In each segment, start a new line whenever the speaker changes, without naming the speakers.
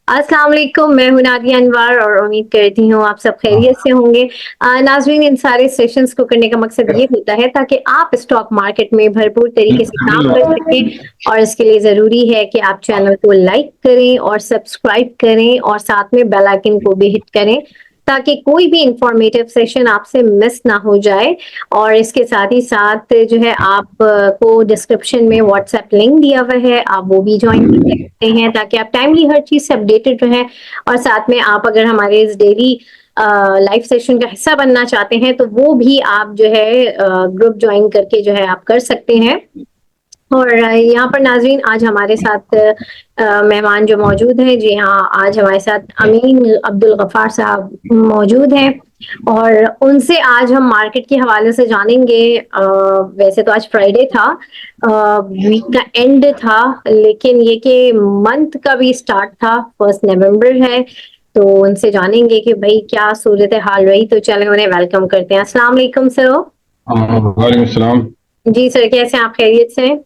अस्सलाम वालेकुम, मैं हूँ नादिया अनवर और उम्मीद करती हूँ आप सब खैरियत से होंगे। नाज़रीन, इन सारे सेशंस को करने का मकसद ये होता है ताकि आप स्टॉक मार्केट में भरपूर तरीके से काम कर सकें और इसके लिए ज़रूरी है कि आप चैनल को लाइक करें और सब्सक्राइब करें और साथ में बेल आइकन को भी हिट करें ताकि कोई भी इंफॉर्मेटिव सेशन आपसे मिस ना हो जाए। और इसके साथ ही साथ जो है आप को डिस्क्रिप्शन में व्हाट्सएप लिंक दिया हुआ है, आप वो भी ज्वाइन कर सकते हैं ताकि आप टाइमली हर चीज़ से अपडेटेड रहें। और साथ में आप अगर हमारे इस डेली लाइव सेशन का हिस्सा बनना चाहते हैं तो वो भी आप जो है ग्रुप ज्वाइन करके जो है आप कर सकते हैं। और यहाँ पर नाज़रीन, आज हमारे साथ मेहमान जो मौजूद हैं, जी हाँ, आज हमारे साथ अमीन अब्दुल गफ़ार साहब मौजूद हैं और उनसे आज हम मार्केट के हवाले से जानेंगे। वैसे तो आज फ्राइडे था, वीक का एंड था, लेकिन ये कि मंथ का भी स्टार्ट था, 1 नवंबर है, तो उनसे जानेंगे कि भाई क्या सूरत हाल रही। तो चलें उन्हें वेलकम करते हैं। अस्सलाम वालेकुम सर।
वालेकुम सलाम।
जी सर, कैसे हैं आप? खैरियत से हैं?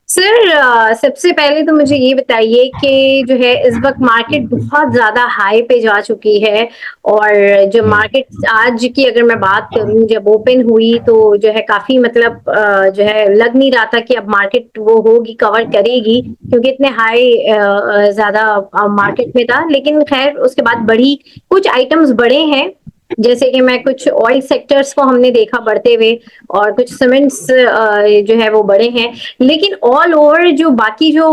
सर, सबसे पहले तो मुझे ये बताइए कि जो है इस वक्त मार्केट बहुत ज़्यादा हाई पे जा चुकी है और जो मार्केट आज की अगर मैं बात करूं, जब ओपन हुई तो जो है काफ़ी मतलब जो है लग नहीं रहा था कि अब मार्केट वो होगी, कवर करेगी, क्योंकि इतने हाई ज़्यादा मार्केट में था। लेकिन खैर उसके बाद बढ़ी, कुछ आइटम्स बढ़े हैं, जैसे कि मैं कुछ ऑयल सेक्टर्स को हमने देखा बढ़ते हुए और कुछ सीमेंट्स जो है वो बढ़े हैं। लेकिन ऑल ओवर जो बाकी जो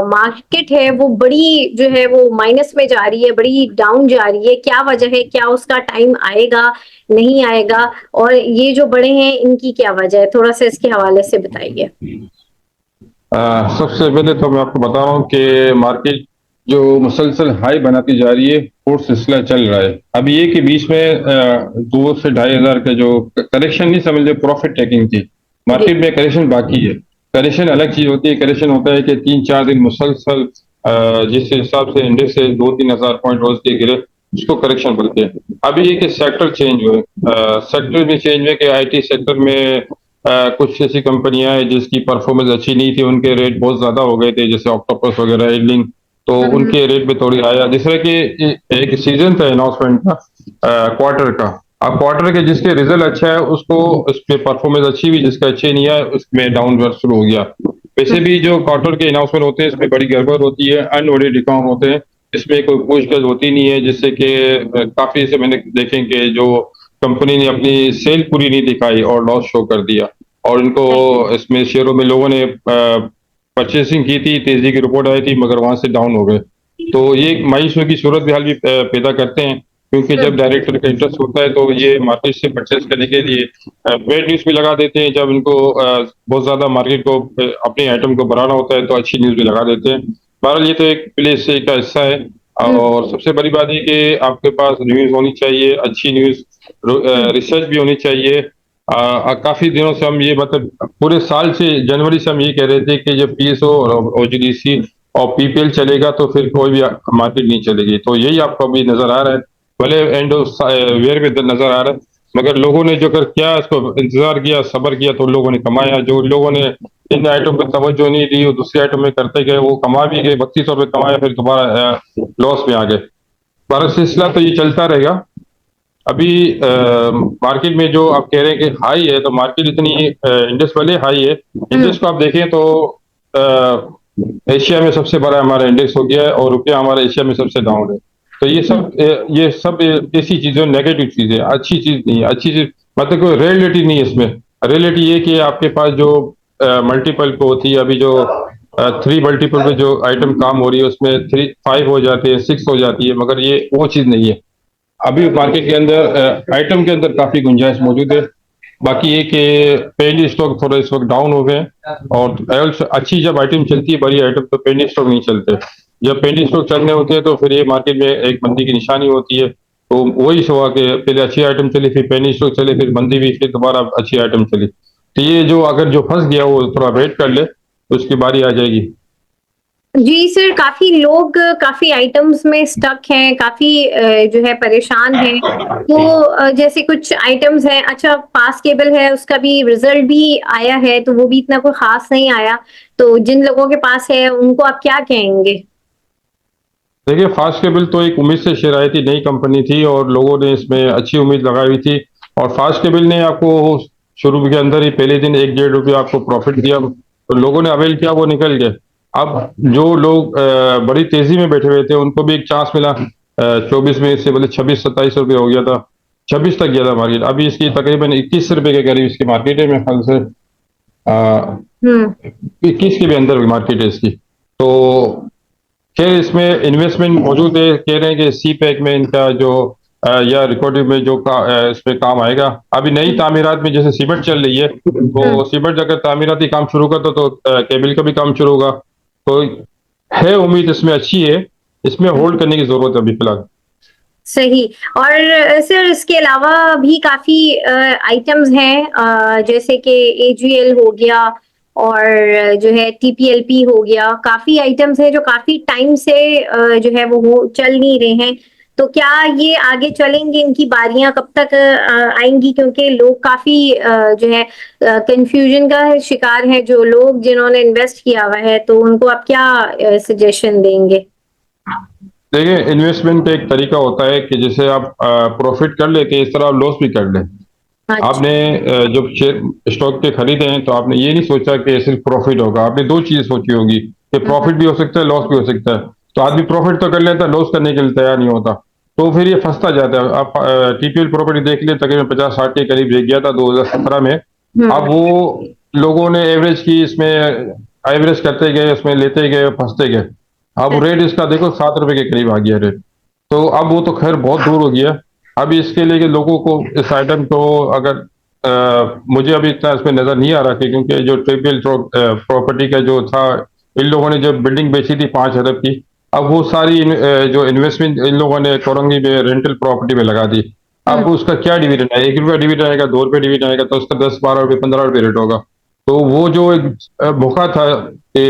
मार्केट है वो बड़ी जो है वो माइनस में जा रही है, बड़ी डाउन जा रही है। क्या वजह है? क्या उसका टाइम आएगा, नहीं आएगा? और ये जो बढ़े हैं इनकी क्या वजह है? थोड़ा सा इसके हवाले से बताइए।
सबसे पहले तो मैं आपको बता रहा हूँ कि मार्केट जो मुसलसल हाई बनाती जा रही है और सिलसिला चल रहा है। अब ये कि बीच में 2 से 2,500 का जो करेक्शन नहीं समझे, प्रॉफिट टेकिंग थी।
जी।
मार्केट में करेक्शन बाकी है। करेक्शन अलग चीज होती है। करेक्शन होता है कि 3-4 दिन मुसलसल जिस हिसाब से इंडेक्स से 2-3 हज़ार पॉइंट रोज के गिरे, उसको करेक्शन बोलते हैं। अभी ये कि सेक्टर चेंज हुए, सेक्टर भी चेंज हुए कि आईटी सेक्टर में कुछ ऐसी कंपनियां हैं जिसकी परफॉर्मेंस अच्छी नहीं थी, उनके रेट बहुत ज्यादा हो गए थे, जैसे ऑक्टोपस वगैरह, एडलिंग, तो उनके रेट पे थोड़ी आया। जिस तरह की एक सीजन था अनाउंसमेंट का, क्वार्टर का। अब क्वार्टर के जिसके रिजल्ट अच्छा है उसको उस पे परफॉर्मेंस अच्छी हुई, जिसका अच्छे नहीं है उसमें डाउनवर्ड शुरू हो गया। वैसे भी जो क्वार्टर के अनाउंसमेंट होते हैं इसमें बड़ी गड़बड़ होती है, अनऑडिटेड अकाउंट होते हैं, इसमें कोई पूछताछ होती नहीं है, जिससे कि काफी से मैंने देखें कि जो कंपनी ने अपनी सेल पूरी नहीं दिखाई और लॉस शो कर दिया, और इनको इसमें शेयरों में लोगों ने परचेसिंग की थी, तेजी की रिपोर्ट आई थी, मगर वहां से डाउन हो गए। तो ये एक मायूसियों की सूरत हाल भी पैदा करते हैं, क्योंकि जब डायरेक्टर का इंटरेस्ट होता है तो ये मार्केट से परचेस करने के लिए पेड न्यूज भी लगा देते हैं। जब इनको बहुत ज्यादा मार्केट को अपने आइटम को बढ़ाना होता है तो अच्छी न्यूज भी लगा देते हैं। बहरहाल ये तो एक प्ले से का हिस्सा है। और सबसे बड़ी बात ये कि आपके पास न्यूज होनी चाहिए, अच्छी न्यूज, रिसर्च भी होनी चाहिए। काफी दिनों से हम ये मतलब पूरे साल से जनवरी से हम ये कह रहे थे कि जब पीएसओ और ओजीडीसी और पीपीएल चलेगा तो फिर कोई भी मार्केट नहीं चलेगी। तो यही आपको अभी नजर आ रहा है, भले एंड ऑफ वेयर में नजर आ रहा है, मगर लोगों ने जो कर क्या उसको इंतजार किया, सब्र किया, तो लोगों ने कमाया। जो लोगों ने इन आइटम पर तवज्जो नहीं दी, वो दूसरे आइटम में करते गए, वो कमा भी गए, 3200 रुपये कमाया, फिर दोबारा लॉस में आ गए। बारह सिलसिला तो ये चलता रहेगा। अभी मार्केट में जो आप कह रहे हैं कि हाई है, तो मार्केट इतनी इंडेक्स वाले हाई है। इंडेक्स को आप देखें तो एशिया में सबसे बड़ा हमारा इंडेक्स हो गया है और रुपया हमारा एशिया में सबसे डाउन है। तो ये सब ऐसी चीजें, नेगेटिव चीजें, अच्छी चीज नहीं है। अच्छी चीज मतलब कोई रियलिटी नहीं है इसमें। रियलिटी ये कि आपके पास जो मल्टीपल को होती है, अभी जो 3 मल्टीपल पे जो आइटम काम हो रही है उसमें 5 हो जाते हैं, 6 हो जाती है, मगर ये वो चीज नहीं है। अभी मार्केट के अंदर आइटम के अंदर काफी गुंजाइश मौजूद है। बाकी ये कि पेनी स्टॉक थोड़ा इस वक्त डाउन हो गए हैं, और अच्छी जब आइटम चलती है, बड़ी आइटम, तो पेनी स्टॉक नहीं चलते। जब पेनी स्टॉक चलने होते हैं तो फिर ये मार्केट में एक मंदी की निशानी होती है। तो वही हुआ कि पहले अच्छी आइटम चली, फिर पेनी स्टॉक चले, फिर मंदी भी, फिर दोबारा अच्छी आइटम चली। तो ये जो अगर जो फंस गया वो थोड़ा वेट कर ले तो उसकी बारी आ जाएगी।
जी सर, काफ़ी लोग काफ़ी आइटम्स में स्टक हैं, काफ़ी जो है परेशान हैं। तो जैसे कुछ आइटम्स हैं, अच्छा पास केबल है, उसका भी रिज़ल्ट भी आया है, तो वो भी इतना कोई ख़ास नहीं आया। तो जिन लोगों के पास है, उनको आप क्या कहेंगे?
देखिए, फास्ट केबल तो एक उम्मीद से शुरू आई थी, नई कंपनी थी और लोगों ने इसमें अच्छी उम्मीद लगाई हुई थी और फास्ट केबल ने आपको शुरू के अंदर ही पहले दिन 1 डेढ़ रुपया आपको प्रॉफ़िट दिया, तो लोगों ने अवेल किया, वो निकल गए। अब जो लोग बड़ी तेज़ी में बैठे हुए थे, उनको भी एक चांस मिला। 24 में से बोले 26-27 रुपए हो गया था, 26 तक गया था मार्केट। अभी इसकी तकरीबन 21 रुपए के करीब इसकी मार्केट है, मेरे ख्याल से
हुँ,
21 के भी अंदर मार्केट है इसकी। तो खैर इसमें इन्वेस्टमेंट मौजूद है, कह रहे हैं कि सी पैक में इनका जो या रिकॉर्डिंग में जो इसमें काम आएगा। अभी नई
हुँ,
तामीरात में जैसे सीमेंट चल रही है,
हुँ।
तो सीमेंट अगर तामीराती काम शुरू कर दो तो केबल का भी काम शुरू होगा। तो है उम्मीद इसमें अच्छी है, इसमें होल्ड करने की ज़रूरत है अभी फ़िलहाल।
सही। और सर इसके अलावा भी काफ़ी आइटम्स हैं, जैसे कि एजीएल हो गया और जो है टीपीएलपी हो गया, काफ़ी आइटम्स हैं जो काफ़ी टाइम से जो है वो चल नहीं रहे हैं। तो क्या ये आगे चलेंगे, इनकी बारियाँ कब तक आएँगी? क्योंकि लोग काफ़ी जो है कन्फ्यूजन का शिकार हैं, जो लोग जिन्होंने इन्वेस्ट किया हुआ है, तो उनको आप क्या सजेशन देंगे?
देखिए, इन्वेस्टमेंट का एक तरीका होता है कि जैसे आप प्रॉफ़िट कर लेते हैं, इस तरह आप लॉस भी कर लें।
अच्छा।
आपने जब शेयर स्टॉक के खरीदे हैं, तो आपने ये नहीं सोचा कि सिर्फ प्रॉफिट होगा। आपने 2 चीज़ें सोची होगी कि
हुँ,
प्रॉफिट भी हो सकता है, लॉस भी हो सकता है। तो आदमी प्रॉफिट तो कर लेता है, लॉस करने के लिए तैयार नहीं होता। तो फिर ये फँसता जाता है। आप टीपीएल प्रॉपर्टी देख लें, तकरीबन 50-60 के करीब गिर गया था 2017 में। अब
हुँ,
वो लोगों ने एवरेज की, इसमें एवरेज करते गए, उसमें लेते गए, फँसते गए। अब रेट इसका देखो ₹7 के करीब आ गया रेट। तो अब वो तो खैर बहुत दूर हो गया। अभी इसके लिए कि लोगों को इस आइटम को अगर मुझे अभी इतना इसमें नज़र नहीं आ रहा कि क्योंकि जो ट्रिपल प्रॉपर्टी का जो था, इन लोगों ने जब बिल्डिंग बेची थी 5 अरब की, अब वो सारी जो इन्वेस्टमेंट इन लोगों ने कोरंगी में रेंटल प्रॉपर्टी में लगा दी।
हुँ।
अब उसका क्या डिविडेंड है? ₹1 डिविडेंड आएगा, ₹2 डिविडेंड आएगा, तो उसका 10, ₹12, ₹15 रेट होगा। तो वो जो एक मौका था कि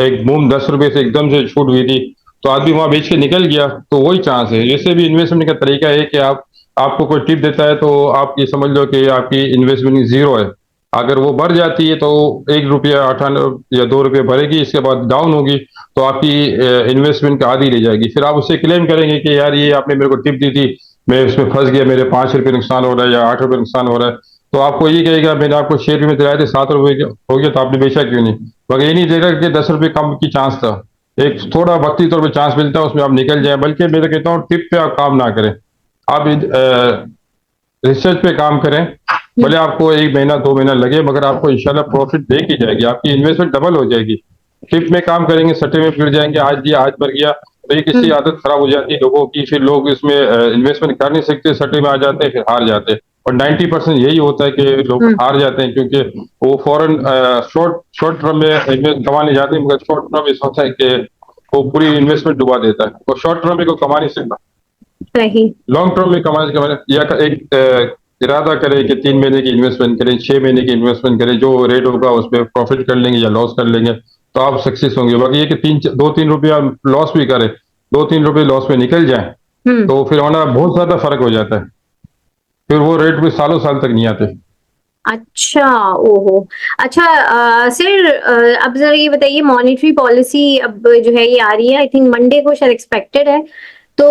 एक बूम ₹10 से एकदम से छूट हुई थी, तो आदमी वहाँ बेच के निकल गया, तो वही चांस है। जैसे भी इन्वेस्टमेंट का तरीका है कि आप आपको कोई टिप देता है, तो आप ये समझ लो कि आपकी इन्वेस्टमेंट ज़ीरो है। अगर वो बढ़ जाती है, तो ₹1 98 या ₹2 बढ़ेगी, इसके बाद डाउन होगी, तो आपकी इन्वेस्टमेंट का आधी रह जाएगी। फिर आप उससे क्लेम करेंगे कि यार ये आपने मेरे को टिप दी थी, मैं इसमें फँस गया, मेरे ₹5 नुकसान हो रहा है या ₹8 नुकसान हो रहा है। तो आपको ये कहेगा मैंने आपको शेयर में दिलाए थे ₹7 के हो गया, तो आपने बेचा क्यों नहीं? मगर ये नहीं देगा कि ₹10 कम की चांस था। एक थोड़ा वक़्ती तौर पे चांस मिलता है, उसमें आप निकल जाएँ, बल्कि मैं तो कहता हूँ टिप पे आप काम ना करें। आप रिसर्च पे काम करें,
हुँ,
भले आपको 1 महीना 2 महीना लगे, मगर आपको इंशाल्लाह प्रॉफ़िट देख ही जाएगी, आपकी इन्वेस्टमेंट डबल हो जाएगी। टिप में काम करेंगे, सट्टे में गिर जाएँगे, आज दिया आज मर गया, तो एक इसकी
हुँ,
आदत खराब हो जाती है लोगों की, फिर लोग इसमें इन्वेस्टमेंट कर नहीं सकते, सट्टे में आ जाते हैं, फिर हार जाते हैं। और 90% यही होता है कि लोग
हुँ,
हार जाते हैं क्योंकि वो फ़ौरन शॉर्ट शॉर्ट टर्म में इन्वेस्ट कमाने जाते हैं, मगर शॉर्ट टर्म में सोचता है कि वो पूरी इन्वेस्टमेंट डुबा देता है। और शॉर्ट टर्म में कोई कमा नहीं सकता।
सही।
लॉन्ग टर्म में कमाने के मैंने या एक इरादा करें कि 3 महीने की इन्वेस्टमेंट करें, 6 महीने की इन्वेस्टमेंट करें, जो रेट होगा उसपे प्रॉफ़िट कर लेंगे या लॉस कर लेंगे, तो आप सक्सेस होंगे। बाकी ये कि 2-3 रुपया लॉस भी करें, 2-3 रुपए लॉस में निकल जाएँ,
हुँ,
तो फिर वरना बहुत ज़्यादा फ़र्क हो जाता है। फिर वो रेट भी सालों-साल तक नहीं आते।
अच्छा, ओहो! अच्छा सर अब ज़रा ये बताइए, मॉनेटरी पॉलिसी अब जो है ये आ रही है, आई थिंक मंडे को शायद एक्सपेक्टेड है। तो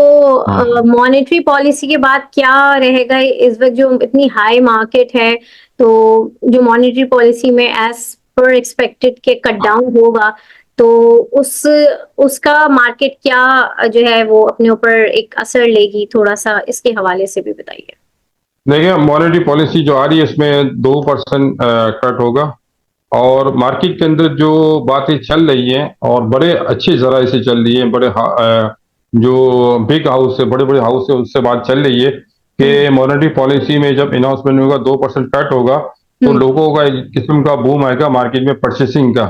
हाँ।
मॉनेटरी पॉलिसी के बाद क्या रहेगा? इस वक़्त जो इतनी हाई मार्केट है, तो जो मॉनेटरी पॉलिसी में एज़ पर एक्सपेक्टेड के कट डाउन होगा, तो उस उसका मार्केट क्या जो है वो अपने ऊपर एक असर लेगी? थोड़ा-सा इसके हवाले से भी बताइए।
देखिए, मॉनेटरी पॉलिसी जो आ रही है इसमें 2% कट होगा और मार्केट के अंदर जो बातें चल रही हैं और बड़े अच्छे ज़राए से चल रही हैं, जो बिग हाउस है, बड़े-बड़े हाउस है, उससे बात चल रही है
हुँ,
कि मॉनेटरी पॉलिसी में जब अनाउंसमेंट होगा 2% कट होगा, तो
हुँ,
लोगों का एक किस्म का बूम आएगा मार्केट में परचेसिंग का।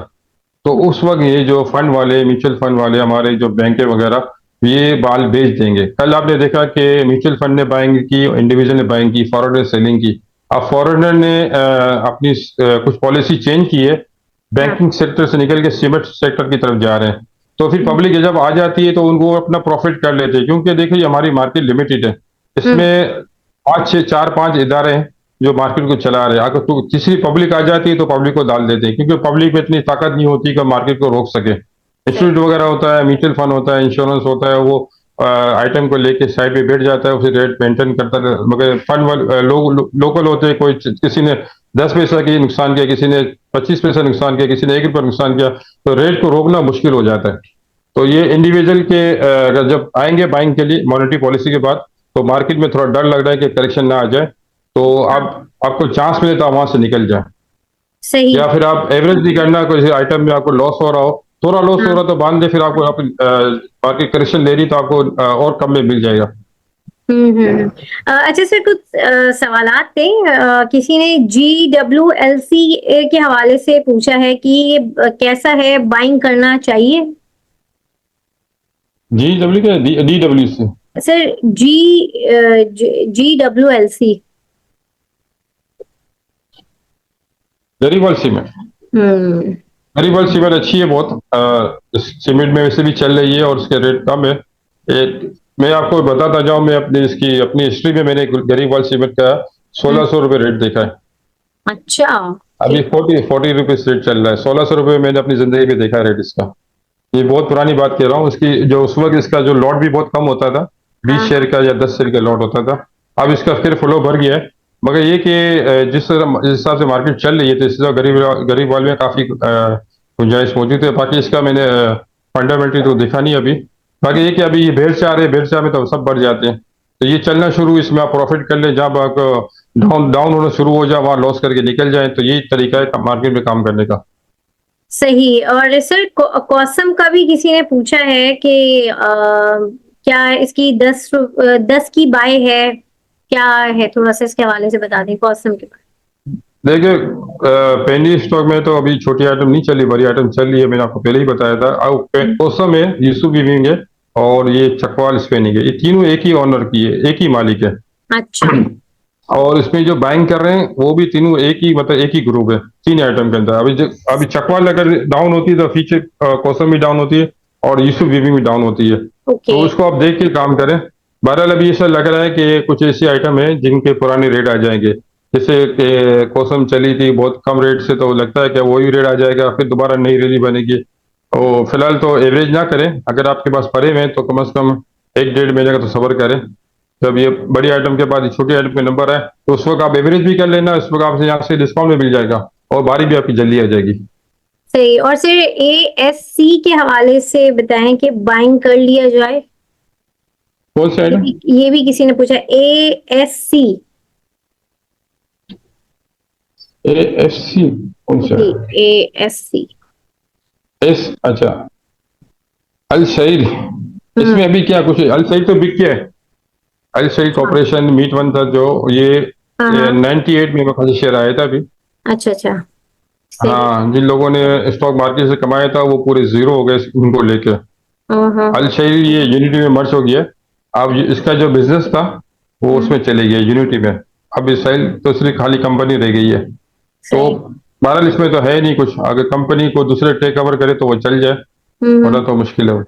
तो
हुँ,
उस वक़्त ये जो फंड वाले, म्यूचुअल फंड वाले, हमारे जो बैंकें वगैरह, ये माल बेच देंगे। कल आपने देखा कि म्यूचुअल फंड ने बाइंग की, इंडिविजुअल ने बाइंग की, फॉरेनर ने सेलिंग की। अब फॉरेनर ने अपनी कुछ पॉलिसी चेंज की है,
हाँ,
बैंकिंग सेक्टर से निकल के सीमेंट सेक्टर की तरफ जा रहे हैं। तो फिर पब्लिक जब आ जाती है तो उनको अपना प्रॉफिट कर लेते हैं, क्योंकि देखिए हमारी मार्केट लिमिटेड है, इसमें 5 इदारे हैं जो मार्केट को चला रहे हैं। अगर तो तीसरी पब्लिक आ जाती है तो पब्लिक को डाल देते हैं, क्योंकि पब्लिक में इतनी ताकत नहीं होती कि मार्केट को रोक सके। इंस्टीट्यूट वगैरह होता है, म्यूचुअल फंड होता है, इंश्योरेंस होता है, वो आइटम को लेके साइड पे बैठ जाता है, उसे रेट मेंटेन करता है। मगर फंड वाले लोग लोकल होते हैं, कोई किसी ने 10 पैसा की नुकसान किया, किसी ने 25 पैसा नुकसान किया, किसी ने 1 रुपया नुकसान किया, तो रेट को रोकना मुश्किल हो जाता है। तो ये इंडिविजुअल के अगर जब आएंगे बाइंग के लिए मॉनेटरी पॉलिसी के बाद, तो मार्केट में थोड़ा डर लग रहा है कि करेक्शन ना आ जाए, तो आप आपको चांस मिले तो आप वहां से निकल जाए,
सही।
या फिर आप एवरेज भी करना, कोई आइटम में आपको लॉस हो रहा हो, थोड़ा लॉस हो रहा तो बांध दे, फिर आपको आप मार्केट करेक्शन ले रही तो आपको और कम में मिल जाएगा।
अच्छा सर, कुछ सवालात थे। किसी ने GWLC के हवाले से पूछा है कि ये कैसा है, बाइंग करना चाहिए?
GW क्या DWC?
Sir GWLC।
Gharibwal cement,
हम्म।
गरीबवाल सीमेंट अच्छी है बहुत, इस सीमेंट में वैसे भी चल रही है और उसके रेट कम है। मैं आपको बताता जाऊं, मैं अपनी हिस्ट्री में मैंने गरीबवाल सीमेंट का 1600 रुपये रेट देखा है।
अच्छा।
अभी 40 रुपीज रेट चल रहा है। 1600 रुपये मैंने अपनी जिंदगी में देखा रेट इसका। ये बहुत पुरानी बात कह रहा हूँ, इसकी जो उस वक्त इसका जो लॉट भी बहुत कम होता था, 20 शेयर का या 10 शेयर का लॉट होता था। अब इसका फिर फ्लो भर गया है। मगर ये कि जिस हिसाब से मार्केट चल रही है, तो इससे गरीब वाले में काफी गुंजाइश मौजूद है। बाकी इसका मैंने फंडामेंटली तो देखा नहीं अभी। बाकी ये कि अभी ये भेड़ चाह में तो सब बढ़ जाते हैं, तो ये चलना शुरू, इसमें आप प्रॉफिट कर ले, जब आप डाउन डाउन होना शुरू हो जाए वहां लॉस करके निकल जाए, तो यही तरीका है मार्केट में काम करने का।
सही। और सर कॉसम का भी किसी ने पूछा है कि क्या इसकी 10 की बाय है, क्या है? थोड़ा सा इसके हवाले से बता दें कॉसम के बारे
देखिए, पेनी स्टॉक में तो अभी छोटी आइटम नहीं चली, बड़ी आइटम चल रही है, मैंने आपको पहले ही बताया था। अब कोसम है, यूसुफ वीविंग है, और ये चकवाल स्पेनिंग है। ये तीनों एक ही ऑनर की है, एक ही मालिक है।
में। अच्छा।
और इसमें जो बाइंग कर रहे हैं वो भी तीनों एक ही, मतलब एक ही ग्रुप है, 3 आइटम के अंदर। अभी चकवाल अगर डाउन होती है तो फीचर कोसम भी डाउन होती है, और यूसुफ वीविंग भी डाउन होती है।
ओके।
तो उसको आप देख के काम करें। बहरहाल अभी ऐसा लग रहा है कि कुछ ऐसी आइटम है जिनके पुराने रेट आ जाएंगे, जैसे कि कोसम चली थी बहुत कम रेट से, तो लगता है कि वही रेट आ जाएगा, फिर दोबारा नई रैली बनेगी। तो फिलहाल तो एवरेज ना करें, अगर आपके पास पड़े हुए हैं तो कम से कम 1 डेढ़ महीने का तो सब्र करें। जब ये बड़ी आइटम के बाद छोटी आइटम के नंबर है, तो उस वक्त आप एवरेज भी कर लेना, उस वक्त आपसे यहाँ से डिस्काउंट में मिल जाएगा, और बारी भी आपकी जल्दी आ जाएगी।
सही। और सर ASC के हवाले से बताएं कि बाइंग कर लिया जाए?
कौन सा आइटम?
ये भी किसी ने पूछा, ASC।
AFC कौन सा?
ASC।
अच्छा, अल सईद। इसमें अभी क्या कुछ है? अल सईद तो बिक गया है। अल सईद कॉर्पोरेशन मीट वन था जो, ये 98 में मेरे शेयर आया था अभी।
अच्छा अच्छा।
हाँ, जिन लोगों ने स्टॉक मार्केट से कमाया था वो पूरे जीरो हो गए उनको लेके। अल सईद ये यूनिटी में मर्ज हो गया। अब इसका जो बिजनेस था वो उसमें चले गया यूनिटी में। अब इस साइड तो सिर्फ खाली कंपनी रह गई है। तो बहरहाल इसमें तो है नहीं कुछ, अगर कंपनी को दूसरे टेक ओवर करे तो वो चल जाए, वरना तो मुश्किल है।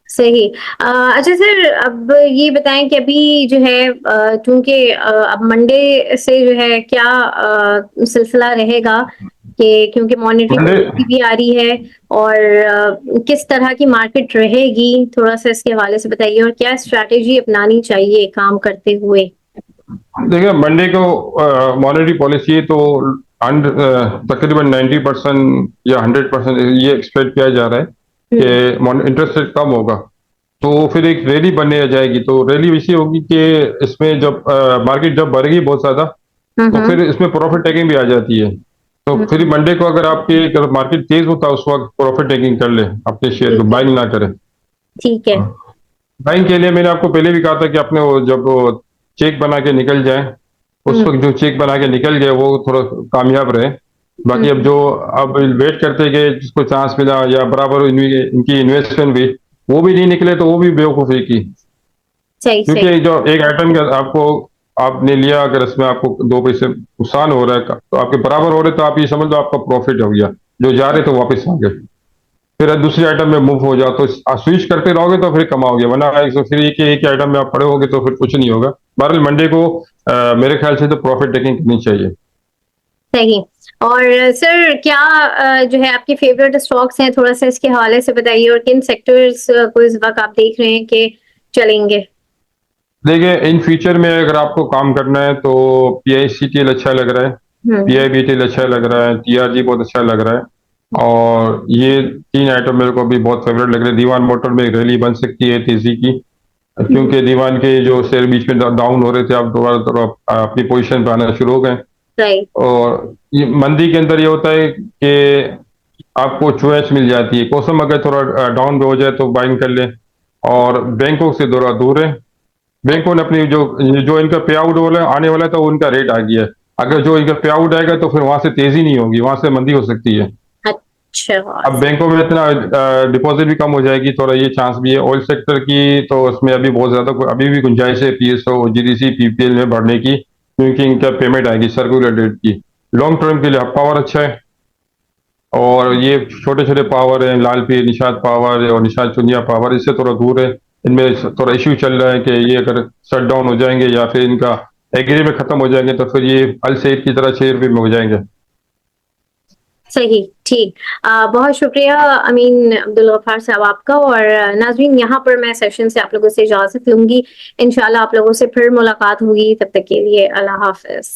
सही। अच्छा सर, अब ये बताएं कि अभी जो है क्योंकि अब मंडे से जो है क्या सिलसिला रहेगा, कि क्योंकि मॉनेटरी पॉलिसी भी आ रही है, और किस तरह की मार्केट रहेगी, थोड़ा सा इसके हवाले से बताइए, और क्या स्ट्रैटेजी अपनानी चाहिए काम करते हुए?
देखिए, मंडे को मॉनेटरी पॉलिसी तो तकरीबन 90% या 100% ये एक्सपेक्ट किया जा रहा है कि इंटरेस्ट रेट कम होगा, तो फिर एक रैली बनने जाएगी। तो रैली इसी होगी कि इसमें जब मार्केट जब बढ़ेगी बहुत ज्यादा, तो फिर इसमें प्रॉफिट टेकिंग भी आ जाती है। तो फिर मंडे को अगर आपकी मार्केट तेज होता है उस वक्त प्रॉफिट टेकिंग कर ले, अपने शेयर को बाइंग ना करें।
ठीक है।
बाइंग के लिए मैंने आपको पहले भी कहा था कि अपने वो जब वो चेक बना के निकल जाए, उस वक्त जो चेक बना के निकल गए वो थोड़ा कामयाब रहे। बाकी अब जो अब वेट करते गए जिसको चांस मिला, या बराबर इनकी इन्वेस्टमेंट भी वो भी नहीं निकले, तो वो भी बेवकूफी की। क्योंकि जो एक आइटम का आपने लिया, अगर इसमें आपको 2 पैसे नुकसान हो रहा है तो आपके बराबर हो रहे, तो आप ये समझ लो आपका प्रॉफिट हो गया, जो जा रहे तो वापस आ गए। फिर दूसरी आइटम में मूव हो जाओ, तो स्विच करते रहोगे तो फिर कमाओगे, वरना फिर एक आइटम में आप पड़े होगे तो फिर कुछ नहीं होगा। बहरहाल मंडे को मेरे ख्याल से तो प्रॉफिट टेकिंग करनी चाहिए।
सही। और सर क्या जो है आपके फेवरेट स्टॉक्स हैं, थोड़ा सा इसके हवाले से बताइए, और किन सेक्टर्स को इस वक्त आप देख रहे हैं कि चलेंगे?
देखिए, इन फ्यूचर में अगर आपको काम करना है तो PICTL अच्छा लग रहा है,
हम्म।
PIBTL अच्छा लग रहा है, TRG बहुत अच्छा लग रहा है, और ये तीन आइटम मेरे को भी बहुत फेवरेट लग रहे हैं। दीवान मोटर में एक रैली बन सकती है तेजी की, क्योंकि दीवान के जो शेयर बीच में डाउन हो रहे थे, आप दोबारा दोबारा अपनी पोजीशन पे आना शुरू हो गए।
राइट।
और ये मंदी के अंदर ये होता है कि आपको चॉइस मिल जाती है, मौसम अगर थोड़ा डाउन भी हो जाए तो बाइंग कर लें, और बैंकों से थोड़ा दूर है। बैंकों ने अपनी जो जो इनका पे आउट वाला आने वाला है तो उनका रेट आ गया है। अगर जो इनका पे आउट आएगा तो फिर वहां से तेजी नहीं होगी, वहां से मंदी हो सकती है।
अच्छा।
अब बैंकों में इतना डिपॉजिट भी कम हो जाएगी, थोड़ा ये चांस भी है। ऑयल सेक्टर की तो उसमें अभी बहुत ज्यादा अभी भी गुंजाइश है PSO GDC PPL में बढ़ने की, क्योंकि इनका पेमेंट आएगी सर्कुलर डेट की। लॉन्ग टर्म के लिए पावर अच्छा है, और ये छोटे छोटे पावर हैं, लाल पीर निषाद पावर और निषाद चुनिया पावर, इससे थोड़ा दूर है। इनमें थोड़ा इश्यू चल रहा है कि ये अगर शट डाउन हो जाएंगे या फिर इनका एग्री में खत्म हो जाएंगे तो फिर ये अल सईद की तरह शेयर भी में हो जाएंगे।
सही। ठीक। बहुत शुक्रिया अमीन अब्दुल गफ्फार साहब आपका। और नाज़रीन, यहाँ पर मैं सेशन से आप लोगों से इजाजत लूंगी। इंशाल्लाह आप लोगों से फिर मुलाकात होगी, तब तक के लिए अल्लाह हाफिज।